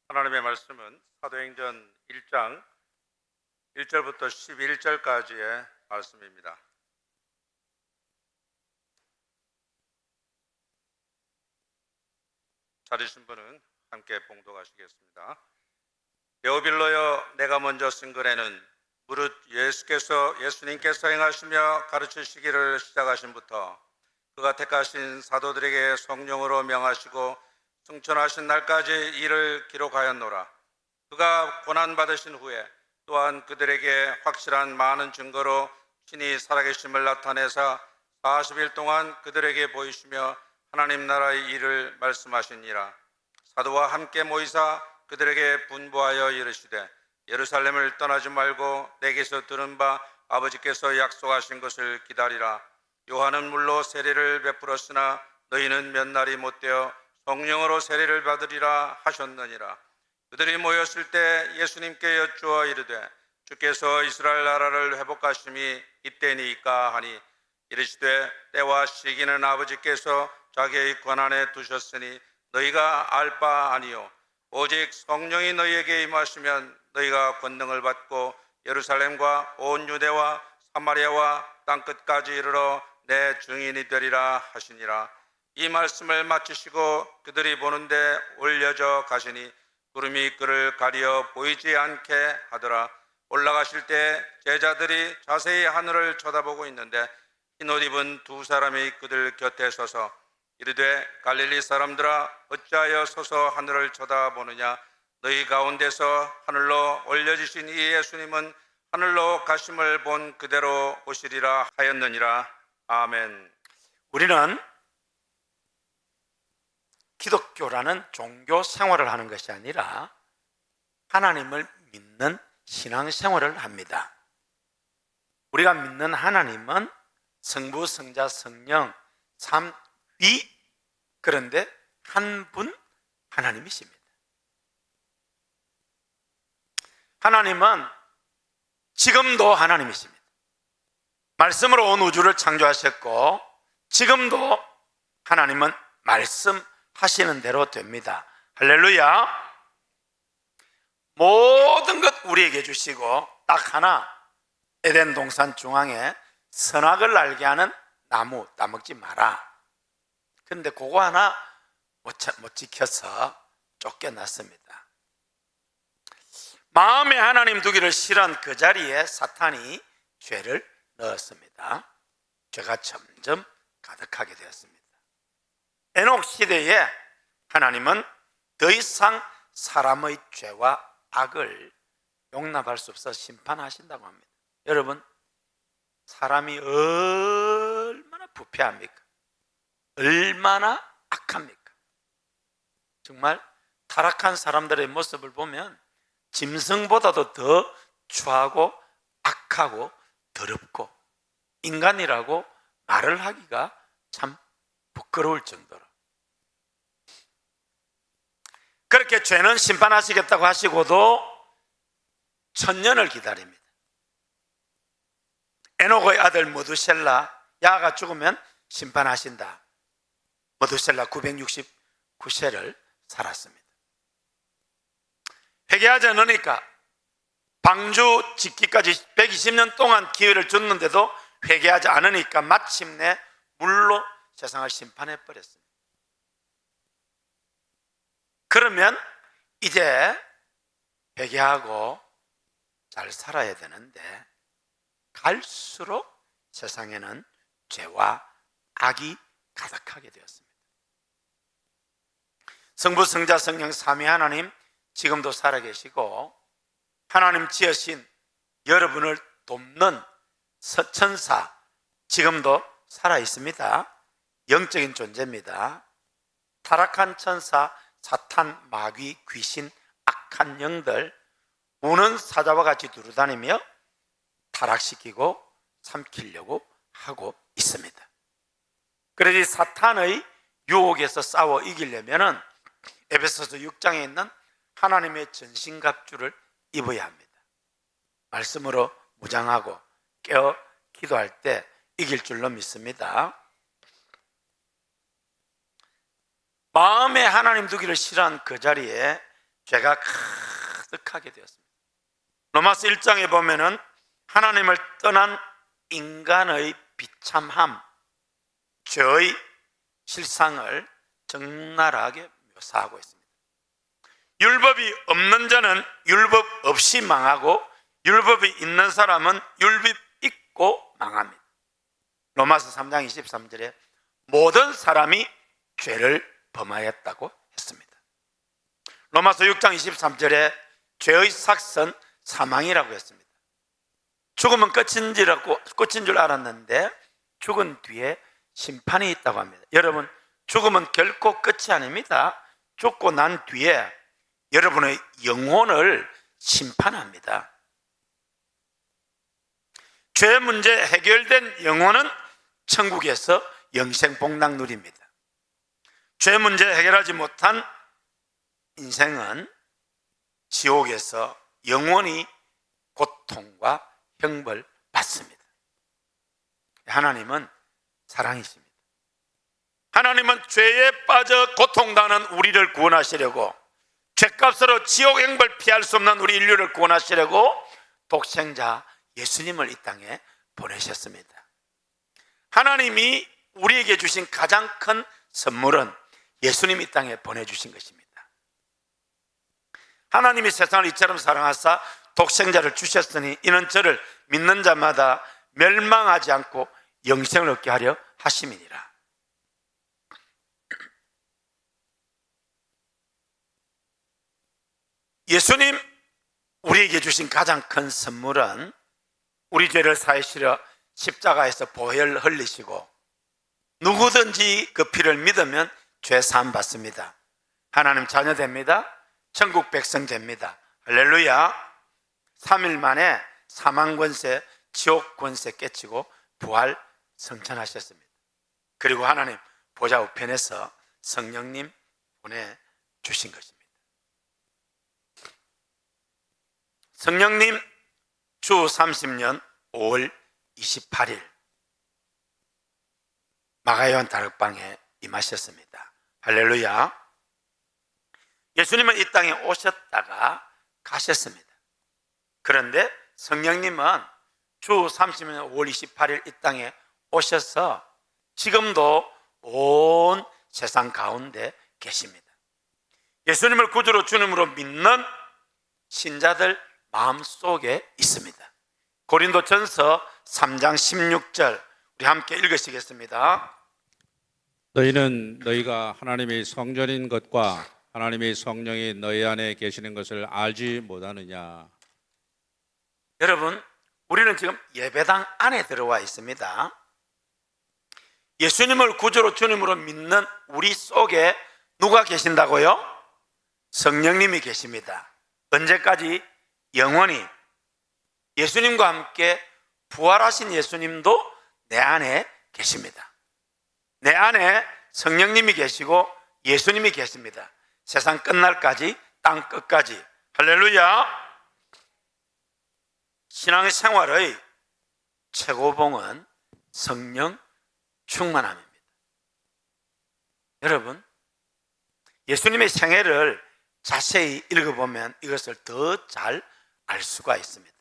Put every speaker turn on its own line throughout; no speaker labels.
하나님의 말씀은 사도행전 1장 1절부터 11절까지의 말씀입니다. 찾으신 분은 함께 봉독하시겠습니다. 데오빌로여, 내가 먼저 쓴 글에는 무릇 예수님께서 행하시며 가르치시기를 시작하신부터 그가 택하신 사도들에게 성령으로 명하시고 승천하신 날까지 이를 기록하였노라. 그가 고난받으신 후에 또한 그들에게 확실한 많은 증거로 친히 살아계심을 나타내사 40일 동안 그들에게 보이시며 하나님 나라의 일을 말씀하시니라. 사도와 함께 모이사 그들에게 분부하여 이르시되 예루살렘을 떠나지 말고 내게서 들은 바 아버지께서 약속하신 것을 기다리라. 요한은 물로 세례를 베풀었으나 너희는 몇 날이 못되어 성령으로 세례를 받으리라 하셨느니라. 그들이 모였을 때 예수님께 여쭈어 이르되 주께서 이스라엘 나라를 회복하심이 이때니까 하니 이르시되 때와 시기는 아버지께서 자기의 권한에 두셨으니 너희가 알 바 아니요 오직 성령이 너희에게 임하시면 너희가 권능을 받고 예루살렘과 온 유대와 사마리아와 땅끝까지 이르러 내 증인이 되리라 하시니라. 이 말씀을 마치시고 그들이 보는데 올려져 가시니 구름이 그를 가리어 보이지 않게 하더라. 올라가실 때 제자들이 자세히 하늘을 쳐다보고 있는데 흰옷 입은 두 사람이 그들 곁에 서서 이르되 갈릴리 사람들아 어찌하여 서서 하늘을 쳐다보느냐. 너희 가운데서 하늘로 올려지신 이 예수님은 하늘로 가심을 본 그대로 오시리라 하였느니라. 아멘.
우리는 기독교라는 종교 생활을 하는 것이 아니라 하나님을 믿는 신앙 생활을 합니다. 우리가 믿는 하나님은 성부, 성자, 성령, 삼위, 그런데 한 분 하나님이십니다. 하나님은 지금도 하나님이십니다. 말씀으로 온 우주를 창조하셨고 지금도 하나님은 말씀하시는 대로 됩니다. 할렐루야. 모든 것 우리에게 주시고 딱 하나, 에덴 동산 중앙에 선악을 알게 하는 나무 따먹지 마라. 그런데 그거 하나 못 지켜서 쫓겨났습니다. 마음에 하나님 두기를 싫어한 그 자리에 사탄이 죄를 넣었습니다. 죄가 점점 가득하게 되었습니다. 에녹 시대에 하나님은 더 이상 사람의 죄와 악을 용납할 수 없어 심판하신다고 합니다. 여러분, 사람이 얼마나 부패합니까? 얼마나 악합니까? 정말 타락한 사람들의 모습을 보면 짐승보다도 더 추하고 악하고 더럽고 인간이라고 말을 하기가 참 부끄러울 정도로, 그렇게 죄는 심판하시겠다고 하시고도 천년을 기다립니다. 에녹의 아들 무두셀라, 야가 죽으면 심판하신다. 무두셀라 969세를 살았습니다. 회개하지 않으니까 방주 짓기까지 120년 동안 기회를 줬는데도 회개하지 않으니까 마침내 물로 세상을 심판해 버렸습니다. 그러면 이제 회개하고 잘 살아야 되는데 갈수록 세상에는 죄와 악이 가득하게 되었습니다. 성부, 성자, 성령 삼위 하나님 지금도 살아계시고 하나님 지으신 여러분을 돕는 서천사 지금도 살아있습니다. 영적인 존재입니다. 타락한 천사, 사탄, 마귀, 귀신, 악한 영들 우는 사자와 같이 두루다니며 타락시키고 삼키려고 하고 있습니다. 그래서 사탄의 유혹에서 싸워 이기려면 에베소서 6장에 있는 하나님의 전신갑주를 입어야 합니다. 말씀으로 무장하고 깨어 기도할 때 이길 줄로 믿습니다. 마음에 하나님 두기를 싫어한 그 자리에 죄가 가득하게 되었습니다. 로마서 1장에 보면은 하나님을 떠난 인간의 비참함, 죄의 실상을 적나라하게 묘사하고 있습니다. 율법이 없는 자는 율법 없이 망하고 율법이 있는 사람은 율법 있고 망합니다. 로마서 3장 23절에 모든 사람이 죄를 범하였다고 했습니다. 로마서 6장 23절에 죄의 삭선 사망이라고 했습니다. 죽으면 끝인 줄 알았는데 죽은 뒤에 심판이 있다고 합니다. 여러분, 죽음은 결코 끝이 아닙니다. 죽고 난 뒤에 여러분의 영혼을 심판합니다. 죄 문제 해결된 영혼은 천국에서 영생복락 누립니다. 죄 문제 해결하지 못한 인생은 지옥에서 영원히 고통과 형벌 받습니다. 하나님은 사랑이십니다. 하나님은 죄에 빠져 고통당하는 우리를 구원하시려고, 죄값으로 지옥 형벌 피할 수 없는 우리 인류를 구원하시려고 독생자 예수님을 이 땅에 보내셨습니다. 하나님이 우리에게 주신 가장 큰 선물은 예수님 이 땅에 보내주신 것입니다. 하나님이 세상을 이처럼 사랑하사 독생자를 주셨으니 이는 저를 믿는 자마다 멸망하지 않고 영생을 얻게 하려 하심이니라. 예수님 우리에게 주신 가장 큰 선물은 우리 죄를 사하시려 십자가에서 보혈 흘리시고 누구든지 그 피를 믿으면 죄 사함 받습니다. 하나님 자녀 됩니다. 천국 백성 됩니다. 할렐루야. 3일 만에 사망 권세, 지옥 권세 깨치고 부활 성천하셨습니다. 그리고 하나님 보좌 우편에서 성령님 보내주신 것입니다. 성령님 주 30년 5월 28일 마가요한 다락방에 임하셨습니다. 할렐루야. 예수님은 이 땅에 오셨다가 가셨습니다. 그런데 성령님은 주 30년 5월 28일 이 땅에 오셔서 지금도 온 세상 가운데 계십니다. 예수님을 구주로 주님으로 믿는 신자들 마음속에 있습니다. 고린도전서 3장 16절 우리 함께 읽으시겠습니다.
너희는 너희가 하나님의 성전인 것과 하나님의 성령이 너희 안에 계시는 것을 알지 못하느냐.
여러분, 우리는 지금 예배당 안에 들어와 있습니다. 예수님을 구주로 주님으로 믿는 우리 속에 누가 계신다고요? 성령님이 계십니다. 언제까지? 영원히. 예수님과 함께 부활하신 예수님도 내 안에 계십니다. 내 안에 성령님이 계시고 예수님이 계십니다. 세상 끝날까지, 땅 끝까지. 할렐루야. 신앙생활의 최고봉은 성령 충만함입니다. 여러분, 예수님의 생애를 자세히 읽어보면 이것을 더 잘 알 수가 있습니다.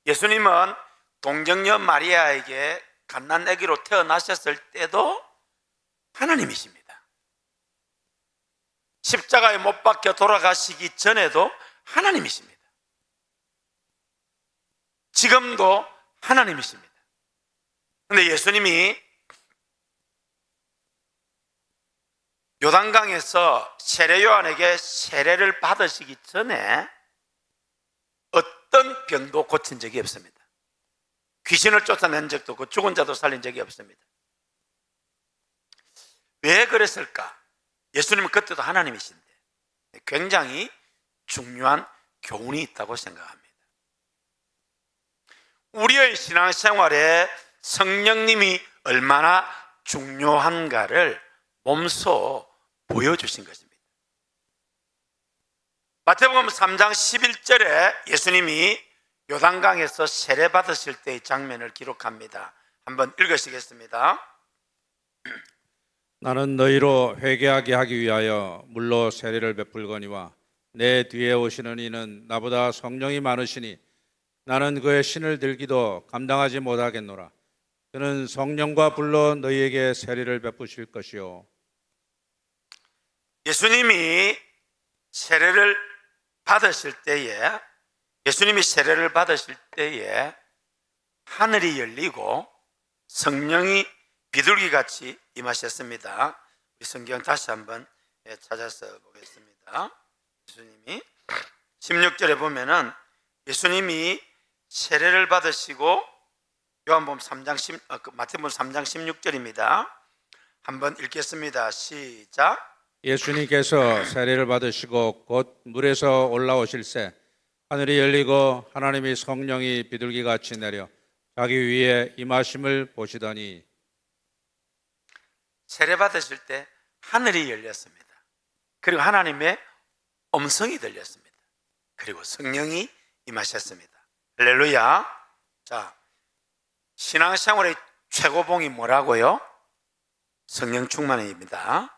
예수님은 동정녀 마리아에게 갓난아기로 태어나셨을 때도 하나님이십니다. 십자가에 못 박혀 돌아가시기 전에도 하나님이십니다. 지금도 하나님이십니다. 그런데 예수님이 요단강에서 세례 요한에게 세례를 받으시기 전에 어떤 병도 고친 적이 없습니다. 귀신을 쫓아낸 적도 없고 죽은 자도 살린 적이 없습니다. 왜 그랬을까? 예수님은 그때도 하나님이신데 굉장히 중요한 교훈이 있다고 생각합니다. 우리의 신앙생활에 성령님이 얼마나 중요한가를 몸소 보여주신 것입니다. 마태복음 3장 11절에 예수님이 요단강에서 세례 받으실 때의 장면을 기록합니다. 한번 읽으시겠습니다.
나는 너희로 회개하게 하기 위하여 물로 세례를 베풀거니와 내 뒤에 오시는 이는 나보다 성령이 많으시니 나는 그의 신을 들기도 감당하지 못하겠노라. 그는 성령과 불로 너희에게 세례를 베푸실 것이요
예수님이 세례를 받으실 때에 하늘이 열리고 성령이 비둘기같이 임하셨습니다. 우리 성경 다시 한번 찾아서 보겠습니다. 예수님이 16절에 보면은 예수님이 세례를 받으시고 마태복음 3장 16절입니다. 한번 읽겠습니다. 시작.
예수님께서 세례를 받으시고 곧 물에서 올라오실새 하늘이 열리고 하나님의 성령이 비둘기같이 내려 자기 위에 임하심을 보시더니
세례 받으실 때 하늘이 열렸습니다. 그리고 하나님의 음성이 들렸습니다. 그리고 성령이 임하셨습니다. 할렐루야. 자, 신앙생활의 최고봉이 뭐라고요? 성령 충만입니다.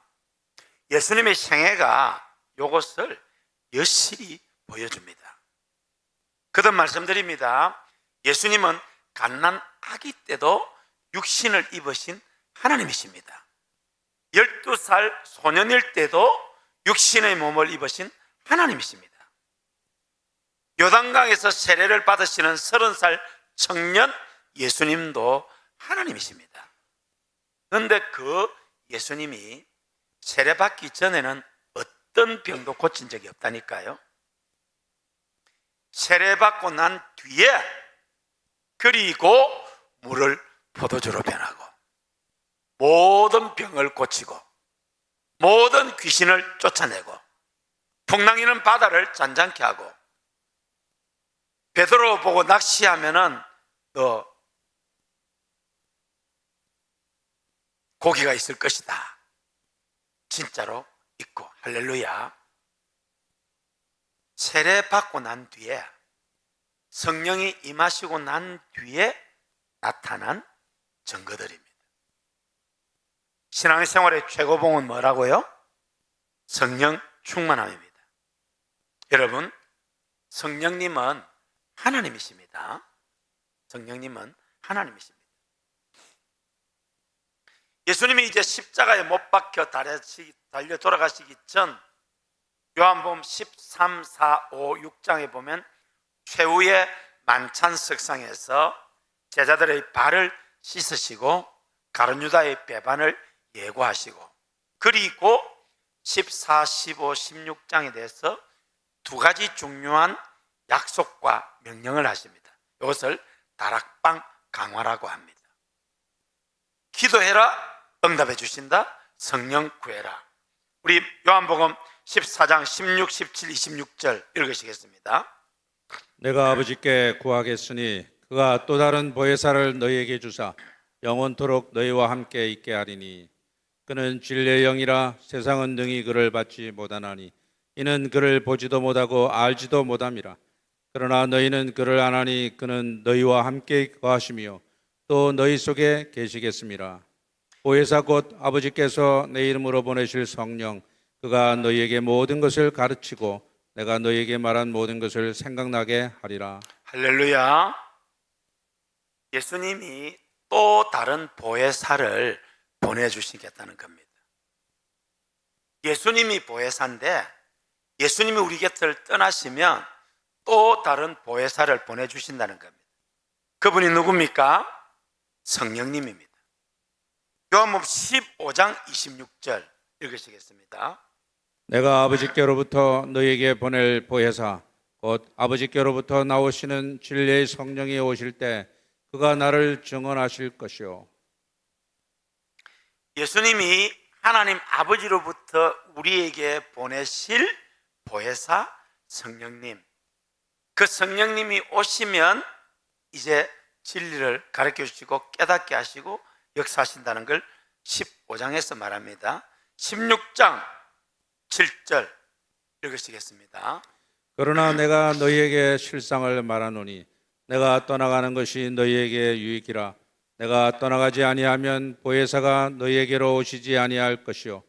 예수님의 생애가 이것을 여실히 보여줍니다. 거듭 말씀드립니다. 예수님은 갓난 아기 때도 육신을 입으신 하나님이십니다. 12살 소년일 때도 육신의 몸을 입으신 하나님이십니다. 요단강에서 세례를 받으시는 30살 청년 예수님도 하나님이십니다. 그런데 그 예수님이 세례받기 전에는 어떤 병도 고친 적이 없다니까요. 세례받고 난 뒤에 그리고 물을 포도주로 변하고 모든 병을 고치고 모든 귀신을 쫓아내고 풍랑이는 바다를 잔잔케 하고 베드로 보고 낚시하면은 너 고기가 있을 것이다. 진짜로 있고 할렐루야. 세례 받고 난 뒤에 성령이 임하시고 난 뒤에 나타난 증거들입니다. 신앙생활의 최고봉은 뭐라고요? 성령 충만함입니다. 여러분, 성령님은 하나님이십니다. 성령님은 하나님이십니다. 예수님이 이제 십자가에 못 박혀 달려 돌아가시기 전 요한복음 13, 4, 5, 6장에 보면 최후의 만찬석상에서 제자들의 발을 씻으시고 가룟 유다의 배반을 예고하시고 그리고 14, 15, 16장에 대해서 두 가지 중요한 약속과 명령을 하십니다. 이것을 다락방 강화라고 합니다. 기도해라, 응답해 주신다. 성령 구해라. 우리 요한복음 14장 16, 17, 26절 읽으시겠습니다.
내가 아버지께 구하겠으니 그가 또 다른 보혜사를 너희에게 주사 영원토록 너희와 함께 있게 하리니 그는 진리의 영이라 세상은 능히 그를 받지 못하나니 이는 그를 보지도 못하고 알지도 못함이라. 그러나 너희는 그를 아나니 그는 너희와 함께 거하시며 또 너희 속에 계시겠습니다. 보혜사 곧 아버지께서 내 이름으로 보내실 성령 그가 너희에게 모든 것을 가르치고 내가 너희에게 말한 모든 것을 생각나게 하리라.
할렐루야. 예수님이 또 다른 보혜사를 보내주시겠다는 겁니다. 예수님이 보혜사인데 예수님이 우리 곁을 떠나시면 또 다른 보혜사를 보내주신다는 겁니다. 그분이 누굽니까? 성령님입니다. 요한복음 15장 26절 읽으시겠습니다.
내가 아버지께로부터 너희에게 보낼 보혜사 곧 아버지께로부터 나오시는 진리의 성령이 오실 때 그가 나를 증언하실 것이요.
예수님이 하나님 아버지로부터 우리에게 보내실 보혜사 성령님, 그 성령님이 오시면 이제 진리를 가르쳐 주시고 깨닫게 하시고 역사하신다는 걸 15장에서 말합니다. 16장 7절 읽으시겠습니다.
그러나 내가 너희에게 실상을 말하노니 내가 떠나가는 것이 너희에게 유익이라. 내가 떠나가지 아니하면 보혜사가 너희에게로 오시지 아니할 것이요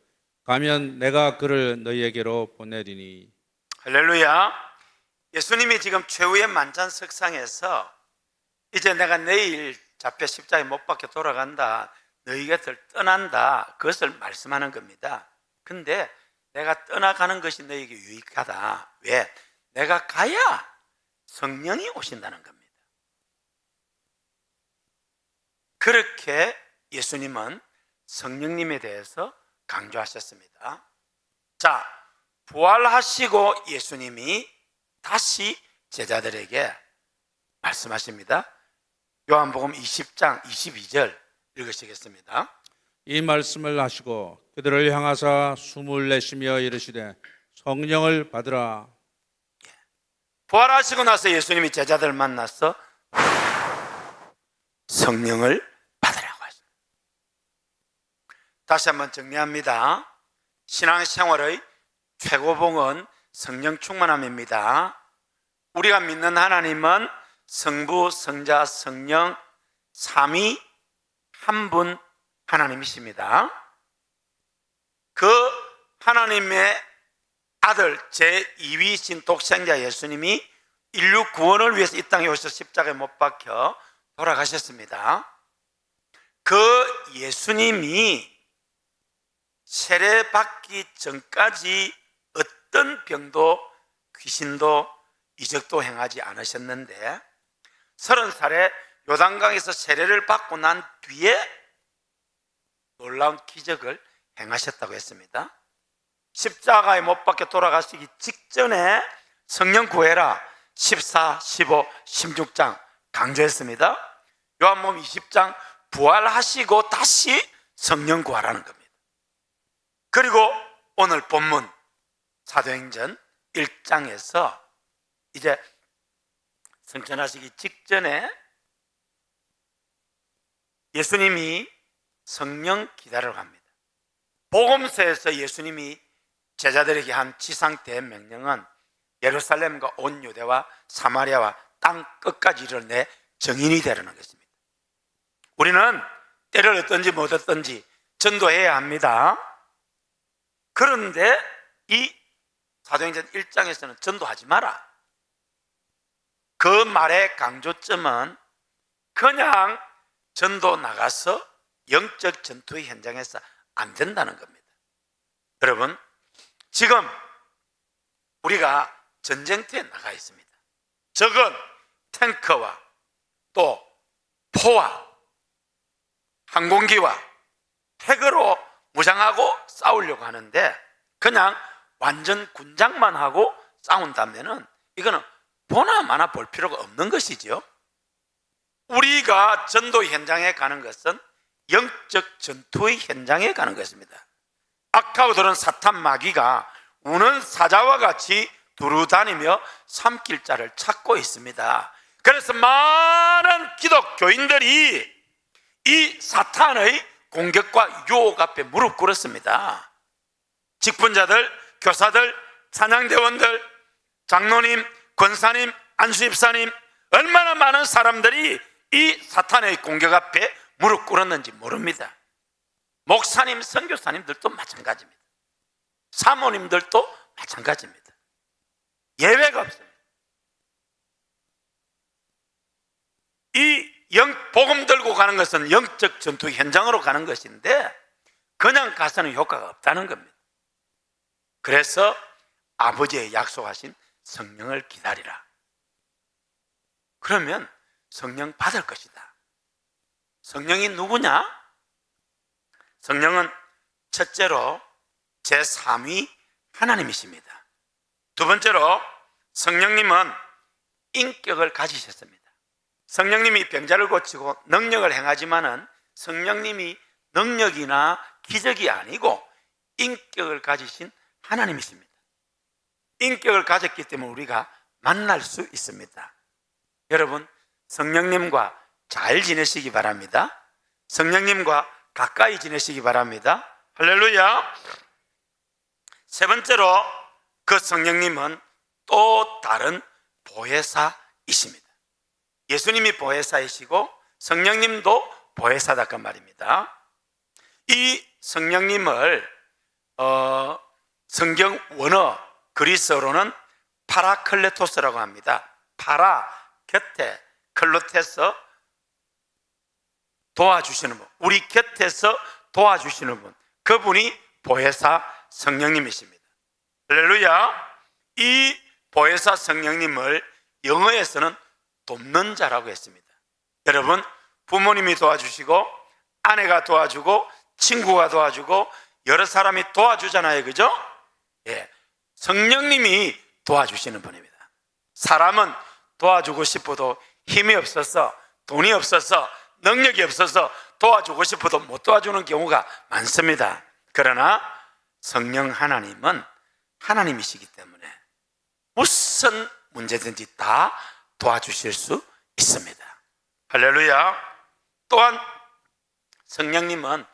가면 내가 그를 너희에게로 보내리니.
할렐루야. 예수님이 지금 최후의 만찬석상에서 이제 내가 내일 잡혀 십자가에 못 박혀 돌아간다, 너희 곁을 떠난다, 그것을 말씀하는 겁니다. 근데 내가 떠나가는 것이 너에게 유익하다. 왜? 내가 가야 성령이 오신다는 겁니다. 그렇게 예수님은 성령님에 대해서 강조하셨습니다. 자, 부활하시고 예수님이 다시 제자들에게 말씀하십니다. 요한복음 20장 22절 읽으시겠습니다.
이 말씀을 하시고 그들을 향하사 숨을 내쉬며 이르시되 성령을 받으라.
부활하시고 나서 예수님이 제자들을 만나서 성령을 받으라고 하십니다. 다시 한번 정리합니다. 신앙생활의 최고봉은 성령 충만함입니다. 우리가 믿는 하나님은 성부, 성자, 성령 삼위 한 분 하나님이십니다. 그 하나님의 아들 제2위신 독생자 예수님이 인류 구원을 위해서 이 땅에 오셔서 십자가에 못 박혀 돌아가셨습니다. 그 예수님이 세례받기 전까지 어떤 병도 귀신도 이적도 행하지 않으셨는데 30살에 요단강에서 세례를 받고 난 뒤에 놀라운 기적을 행하셨다고 했습니다. 십자가에 못 박혀 돌아가시기 직전에 성령 구해라 14, 15, 16장 강조했습니다. 요한복음 20장 부활하시고 다시 성령 구하라는 겁니다. 그리고 오늘 본문 사도행전 1장에서 이제 승천하시기 직전에 예수님이 성령 기다리러 갑니다. 복음서에서 예수님이 제자들에게 한 지상 대명령은 예루살렘과 온 유대와 사마리아와 땅 끝까지 이르내 정인이 되라는 것입니다. 우리는 때를 얻든지 못 얻든지 전도해야 합니다. 그런데 이 사도행전 1장에서는 전도하지 마라. 그 말의 강조점은 그냥 전도 나가서 영적 전투의 현장에서 안 된다는 겁니다. 여러분, 지금 우리가 전쟁터에 나가 있습니다. 적은 탱크와 또 포와 항공기와 핵으로 무장하고 싸우려고 하는데 그냥 완전 군장만 하고 싸운다면은 이거는 보나 마나 볼 필요가 없는 것이죠. 우리가 전도 현장에 가는 것은 영적 전투의 현장에 가는 것입니다. 악하고들은 사탄 마귀가 우는 사자와 같이 두루다니며 삼킬 자를 찾고 있습니다. 그래서 많은 기독교인들이 이 사탄의 공격과 유혹 앞에 무릎 꿇었습니다. 직분자들, 교사들, 찬양대원들, 장로님, 권사님, 안수집사님, 얼마나 많은 사람들이 이 사탄의 공격 앞에 무릎 꿇었는지 모릅니다. 목사님, 선교사님들도 마찬가지입니다. 사모님들도 마찬가지입니다. 예외가 없습니다. 이 복음 들고 가는 것은 영적 전투 현장으로 가는 것인데 그냥 가서는 효과가 없다는 겁니다. 그래서 아버지의 약속하신 성령을 기다리라. 그러면 성령 받을 것이다. 성령이 누구냐? 성령은 첫째로 제3위 하나님이십니다. 두 번째로 성령님은 인격을 가지셨습니다. 성령님이 병자를 고치고 능력을 행하지만은 성령님이 능력이나 기적이 아니고 인격을 가지신 하나님이십니다. 인격을 가졌기 때문에 우리가 만날 수 있습니다. 여러분, 성령님과 잘 지내시기 바랍니다. 성령님과 가까이 지내시기 바랍니다. 할렐루야. 세 번째로 그 성령님은 또 다른 보혜사이십니다. 예수님이 보혜사이시고 성령님도 보혜사다 그 말입니다. 이 성령님을 성경 원어 그리스어로는 파라클레토스라고 합니다. 파라, 곁에, 클로테스, 도와주시는 분, 우리 곁에서 도와주시는 분, 그분이 보혜사 성령님이십니다. 할렐루야. 이 보혜사 성령님을 영어에서는 돕는 자라고 했습니다. 여러분, 부모님이 도와주시고 아내가 도와주고 친구가 도와주고 여러 사람이 도와주잖아요, 그죠? 예, 성령님이 도와주시는 분입니다. 사람은 도와주고 싶어도 힘이 없어서, 돈이 없어서, 능력이 없어서 도와주고 싶어도 못 도와주는 경우가 많습니다. 그러나 성령 하나님은 하나님이시기 때문에 무슨 문제든지 다 도와주실 수 있습니다. 할렐루야. 또한 성령님은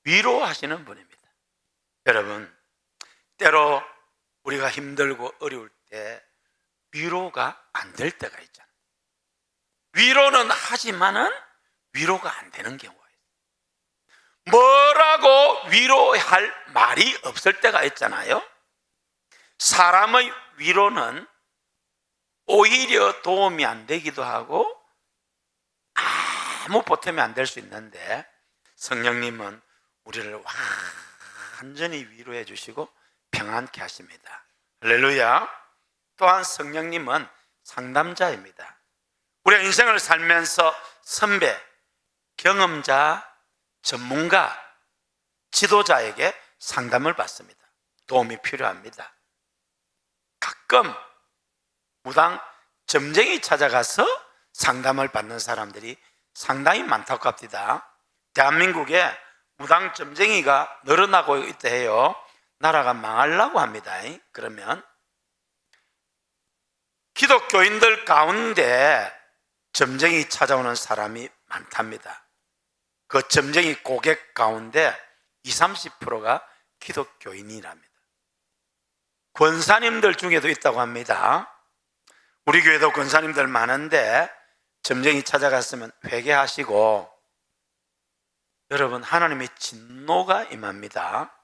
위로하시는 분입니다. 여러분, 때로 우리가 힘들고 어려울 때 위로가 안 될 때가 있잖아요. 위로는 하지만은 위로가 안 되는 경우가 있어요. 뭐라고 위로할 말이 없을 때가 있잖아요. 사람의 위로는 오히려 도움이 안 되기도 하고 아무 보탬이 안 될 수 있는데, 성령님은 우리를 완전히 위로해 주시고 평안케 하십니다. 할렐루야. 또한 성령님은 상담자입니다. 우리가 인생을 살면서 선배, 경험자, 전문가, 지도자에게 상담을 받습니다. 도움이 필요합니다. 가끔 무당 점쟁이 찾아가서 상담을 받는 사람들이 상당히 많다고 합니다. 대한민국에 무당 점쟁이가 늘어나고 있다 해요. 나라가 망하려고 합니다. 그러면 기독교인들 가운데 점쟁이 찾아오는 사람이 많답니다. 그 점쟁이 고객 가운데 20, 30%가 기독교인이랍니다. 권사님들 중에도 있다고 합니다. 우리 교회도 권사님들 많은데 점쟁이 찾아갔으면 회개하시고, 여러분, 하나님의 진노가 임합니다.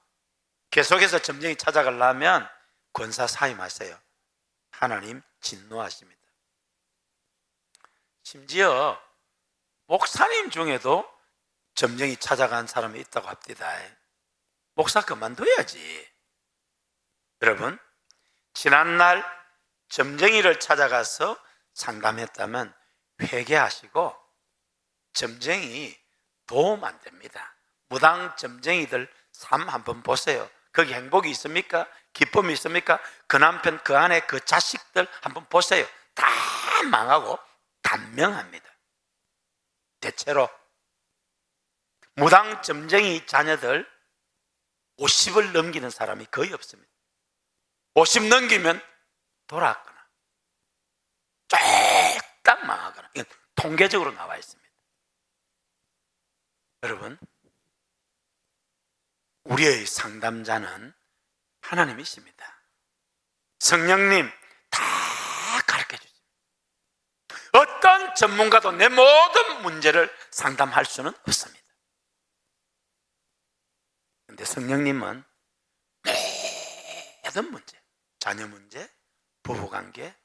계속해서 점쟁이 찾아가려면 권사 사임하세요. 하나님 진노하십니다. 심지어 목사님 중에도 점쟁이 찾아간 사람이 있다고 합니다. 목사 그만둬야지. 여러분, 지난날 점쟁이를 찾아가서 상담했다면 회개하시고, 점쟁이 도움 안 됩니다. 무당 점쟁이들 삶 한번 보세요. 거기 행복이 있습니까? 기쁨이 있습니까? 그 남편, 그 아내, 그 자식들 한번 보세요. 다 망하고 단명합니다. 대체로 무당 점쟁이 자녀들 50을 넘기는 사람이 거의 없습니다. 50 넘기면 돌아가거나 쫙딱 망하거나, 이건 통계적으로 나와 있습니다. 여러분, 우리의 상담자는 하나님이십니다. 성령님 다 가르쳐 주십니다. 어떤 전문가도 내 모든 문제를 상담할 수는 없습니다. 그런데 성령님은 모든 문제, 자녀 문제, 부부관계,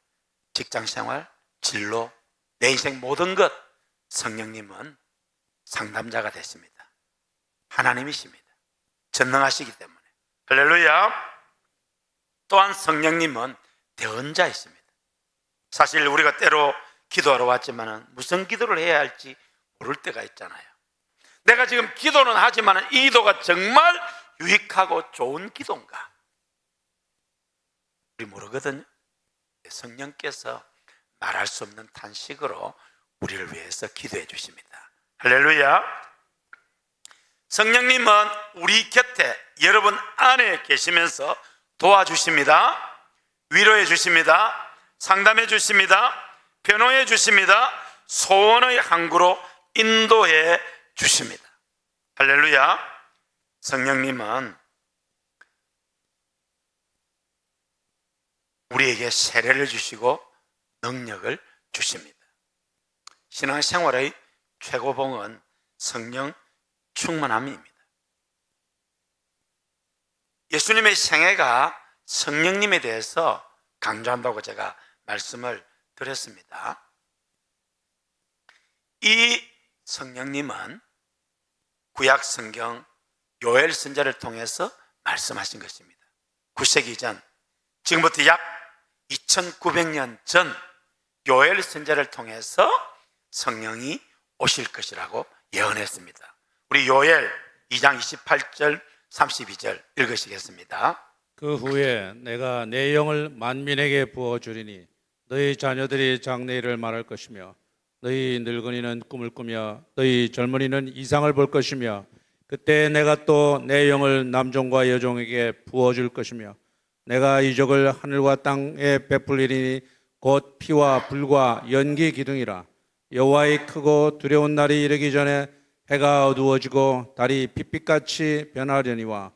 직장생활, 진로, 내 인생 모든 것, 성령님은 상담자가 됐습니다. 하나님이십니다. 전능하시기 때문에. 할렐루야. 또한 성령님은 대언자이십니다. 사실 우리가 때로 기도하러 왔지만 무슨 기도를 해야 할지 모를 때가 있잖아요. 내가 지금 기도는 하지만 이 기도가 정말 유익하고 좋은 기도인가? 우리 모르거든요. 성령께서 말할 수 없는 탄식으로 우리를 위해서 기도해 주십니다. 할렐루야. 성령님은 우리 곁에, 여러분 안에 계시면서 도와주십니다. 위로해 주십니다. 상담해 주십니다. 변호해 주십니다. 소원의 항구로 인도해 주십니다. 할렐루야. 성령님은 우리에게 세례를 주시고 능력을 주십니다. 신앙생활의 최고봉은 성령 충만함입니다. 예수님의 생애가 성령님에 대해서 강조한다고 제가 말씀을 드렸습니다. 이 성령님은 구약 성경 요엘 선지자를 통해서 말씀하신 것입니다. 9세기 전, 지금부터 약 2900년 전 요엘 선지자를 통해서 성령이 오실 것이라고 예언했습니다. 우리 요엘 2장 28절 32절 읽으시겠습니다.
그 후에 내가 내 영을 만민에게 부어주리니 너희 자녀들이 장래일을 말할 것이며 너희 늙은이는 꿈을 꾸며 너희 젊은이는 이상을 볼 것이며 그때 내가 또 내 영을 남종과 여종에게 부어줄 것이며 내가 이적을 하늘과 땅에 베풀리니 곧 피와 불과 연기 기둥이라. 여호와의 크고 두려운 날이 이르기 전에 해가 어두워지고 달이 빛빛같이 변하려니와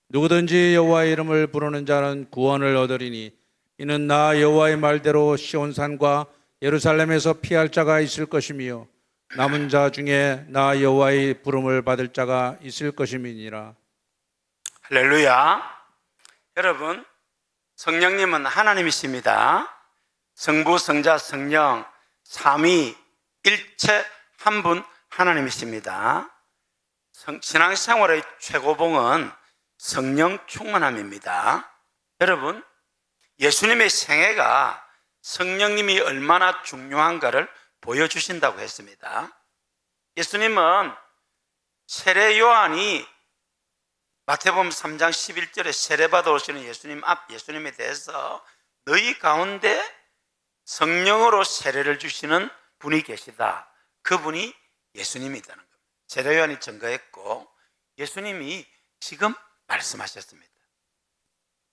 누구든지 여호와의 이름을 부르는 자는 구원을 얻으리니 이는 나 여호와의 말대로 시온산과 예루살렘에서 피할 자가 있을 것이며 남은 자 중에 나 여호와의 부름을 받을 자가 있을 것임이니라.
할렐루야. 여러분, 성령님은 하나님이십니다. 성부, 성자, 성령 삼위 일체 한 분 하나님이십니다. 신앙생활의 최고봉은 성령 충만함입니다. 여러분, 예수님의 생애가 성령님이 얼마나 중요한가를 보여주신다고 했습니다. 예수님은 세례 요한이 마태복음 3장 11절에 세례받아 오시는 예수님에 대해서 너희 가운데 성령으로 세례를 주시는 분이 계시다. 그분이 예수님이라는 겁니다. 세례 요한이 증거했고 예수님이 지금 말씀하셨습니다.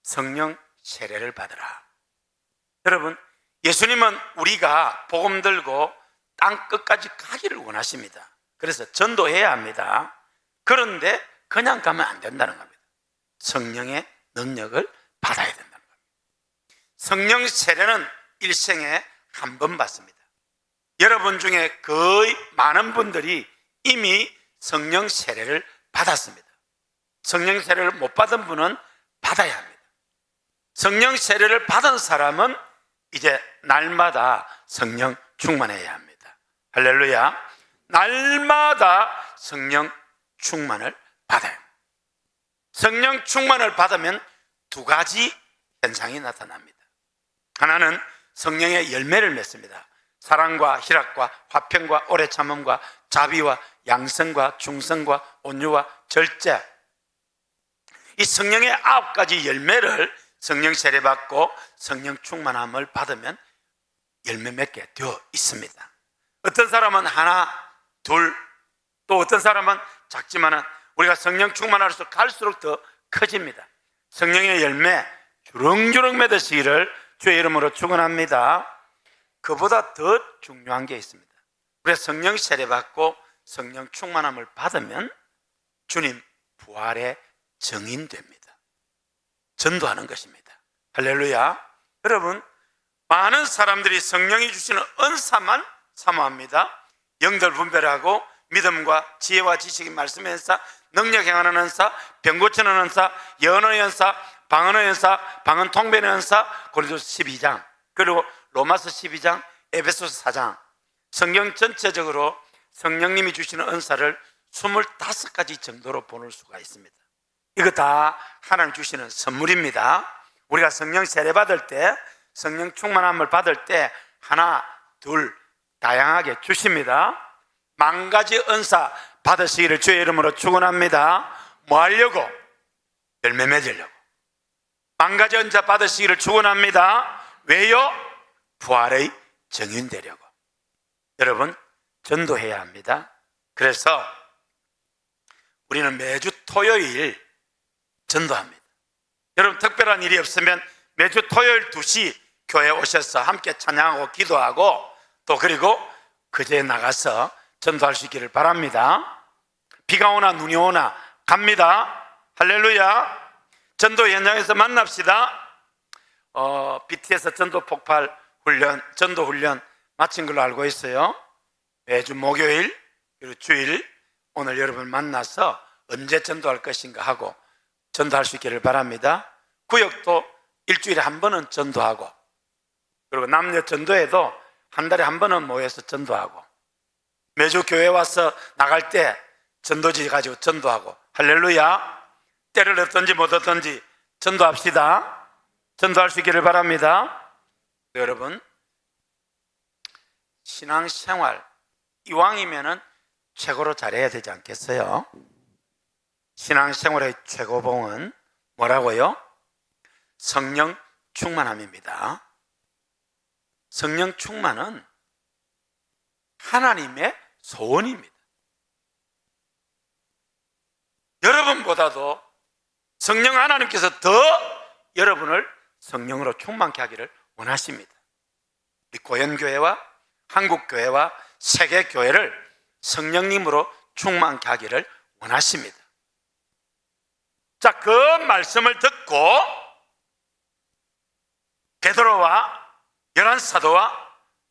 성령 세례를 받으라. 여러분, 예수님은 우리가 복음 들고 땅 끝까지 가기를 원하십니다. 그래서 전도해야 합니다. 그런데 그냥 가면 안 된다는 겁니다. 성령의 능력을 받아야 된다는 겁니다. 성령 세례는 일생에 한 번 받습니다. 여러분 중에 거의 많은 분들이 이미 성령 세례를 받았습니다. 성령 세례를 못 받은 분은 받아야 합니다. 성령 세례를 받은 사람은 이제 날마다 성령 충만해야 합니다. 할렐루야. 날마다 성령 충만을 받아야 합니다. 성령 충만을 받으면 두 가지 현상이 나타납니다. 하나는 성령의 열매를 맺습니다. 사랑과 희락과 화평과 오래 참음과 자비와 양성과 중성과 온유와 절제, 이 성령의 9가지 열매를 성령 세례받고 성령 충만함을 받으면 열매 맺게 되어 있습니다. 어떤 사람은 하나, 둘, 또 어떤 사람은 작지만은 우리가 성령 충만할수록 갈수록 더 커집니다. 성령의 열매 주렁주렁 맺으시기를 주의 이름으로 축원합니다. 그보다 더 중요한 게 있습니다. 우리가 성령 세례받고 성령 충만함을 받으면 주님 부활의 증인됩니다. 전도하는 것입니다. 할렐루야. 여러분, 많은 사람들이 성령이 주시는 은사만 사모합니다. 영들 분별하고 믿음과 지혜와 지식의 말씀의 은사, 능력 행하는 은사, 병 고치는 은사, 예언의 은사, 방언의 은사, 방언 통변의 은사, 고린도서 12장, 그리고 로마서 12장, 에베소서 4장, 성경 전체적으로 성령님이 주시는 은사를 25가지 정도로 보낼 수가 있습니다. 이거 다 하나님 주시는 선물입니다. 우리가 성령 세례 받을 때, 성령 충만함을 받을 때 하나, 둘 다양하게 주십니다. 10,000가지 은사 받으시기를 주의 이름으로 축원합니다. 뭐 하려고? 열매 맺으려고. 10,000가지 은사 받으시기를 축원합니다. 왜요? 부활의 증인 되려고. 여러분, 전도해야 합니다. 그래서 우리는 매주 토요일 전도합니다. 여러분, 특별한 일이 없으면 매주 토요일 2시 교회에 오셔서 함께 찬양하고 기도하고 또 그리고 그제에 나가서 전도할 수 있기를 바랍니다. 비가 오나 눈이 오나 갑니다. 할렐루야. 전도 현장에서 만납시다. BTS 전도 폭발 훈련, 전도 훈련 마친 걸로 알고 있어요. 매주 목요일 그리고 주일 오늘 여러분 만나서 언제 전도할 것인가 하고 전도할 수 있기를 바랍니다. 구역도 일주일에 한 번은 전도하고 그리고 남녀 전도회도 한 달에 한 번은 모여서 전도하고, 매주 교회 와서 나갈 때 전도지 가지고 전도하고, 할렐루야. 때를 얻든지 못 얻든지 전도합시다. 전도할 수 있기를 바랍니다. 여러분, 신앙생활 이왕이면은 최고로 잘해야 되지 않겠어요? 신앙생활의 최고봉은 뭐라고요? 성령 충만함입니다. 성령 충만은 하나님의 소원입니다. 여러분보다도 성령 하나님께서 더 여러분을 성령으로 충만케 하기를 원하십니다. 우리 고연교회와 한국교회와 세계교회를 성령님으로 충만케 하기를 원하십니다. 자, 그 말씀을 듣고 베드로와 11사도와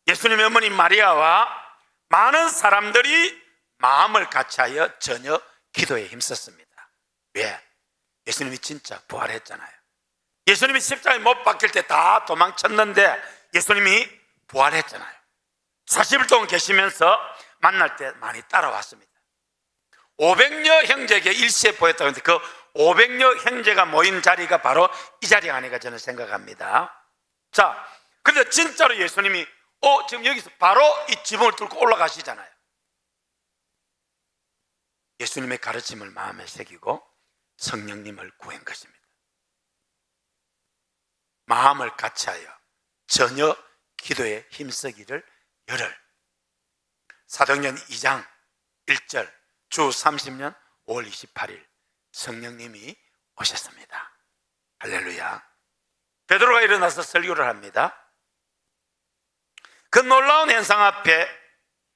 예수님의 어머니 마리아와 많은 사람들이 마음을 같이하여 전혀 기도에 힘썼습니다. 왜? 예수님이 진짜 부활했잖아요. 예수님이 십자가에 못 박힐 때 다 도망쳤는데 예수님이 부활했잖아요. 40일 동안 계시면서 만날 때 많이 따라왔습니다. 500여 형제에게 일시에 보였다고 하는데 그 500여 형제가 모인 자리가 바로 이 자리가 아닌가 저는 생각합니다. 자, 근데 진짜로 예수님이 지금 여기서 바로 이 지붕을 뚫고 올라가시잖아요. 예수님의 가르침을 마음에 새기고 성령님을 구한 것입니다. 마음을 같이하여 전혀 기도에 힘쓰기를 열을. 사도행전 2장 1절 주 30년 5월 28일 성령님이 오셨습니다. 할렐루야. 베드로가 일어나서 설교를 합니다. 그 놀라운 현상 앞에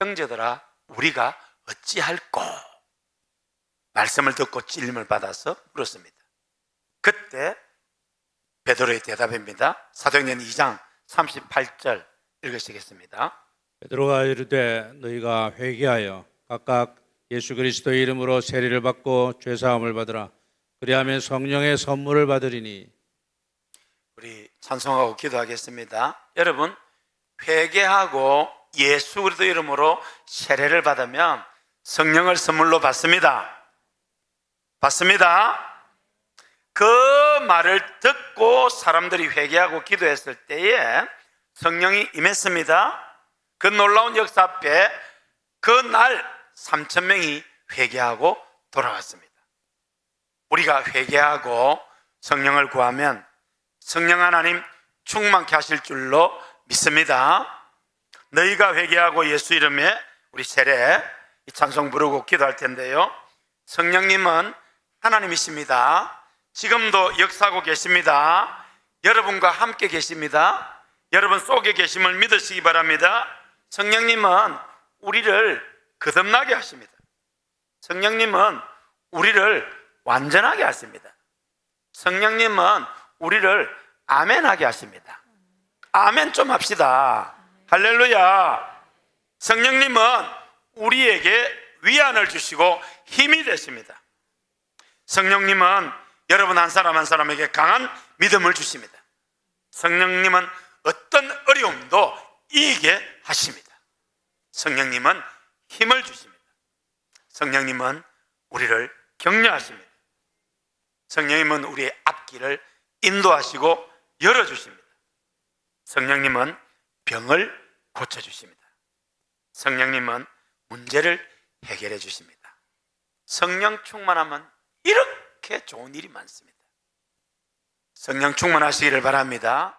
형제들아 우리가 어찌할꼬 말씀을 듣고 찔림을 받아서 물었습니다. 그때 베드로의 대답입니다. 사도행전 2장 38절 읽으시겠습니다.
베드로가 이르되 너희가 회개하여 각각 예수 그리스도의 이름으로 세례를 받고 죄 사함을 받으라. 그리하면 성령의 선물을 받으리니.
우리 찬송하고 기도하겠습니다. 여러분, 회개하고 예수 그리스도 이름으로 세례를 받으면 성령을 선물로 받습니다. 받습니다. 그 말을 듣고 사람들이 회개하고 기도했을 때에 성령이 임했습니다. 그 놀라운 역사 앞에 그날 3,000명이 회개하고 돌아왔습니다. 우리가 회개하고 성령을 구하면 성령 하나님 충만케 하실 줄로 믿습니다. 너희가 회개하고 예수 이름에 우리 세례 이 찬송 부르고 기도할 텐데요. 성령님은 하나님이십니다. 지금도 역사하고 계십니다. 여러분과 함께 계십니다. 여러분 속에 계심을 믿으시기 바랍니다. 성령님은 우리를 거듭나게 하십니다. 성령님은 우리를 완전하게 하십니다. 성령님은 우리를 아멘하게 하십니다. 아멘 좀 합시다. 할렐루야. 성령님은 우리에게 위안을 주시고 힘이 되십니다. 성령님은 여러분 한 사람 한 사람에게 강한 믿음을 주십니다. 성령님은 어떤 어려움도 이기게 하십니다. 성령님은 힘을 주십니다. 성령님은 우리를 격려하십니다. 성령님은 우리의 앞길을 인도하시고 열어주십니다. 성령님은 병을 고쳐주십니다. 성령님은 문제를 해결해 주십니다. 성령 충만하면 이렇게 좋은 일이 많습니다. 성령 충만하시기를 바랍니다.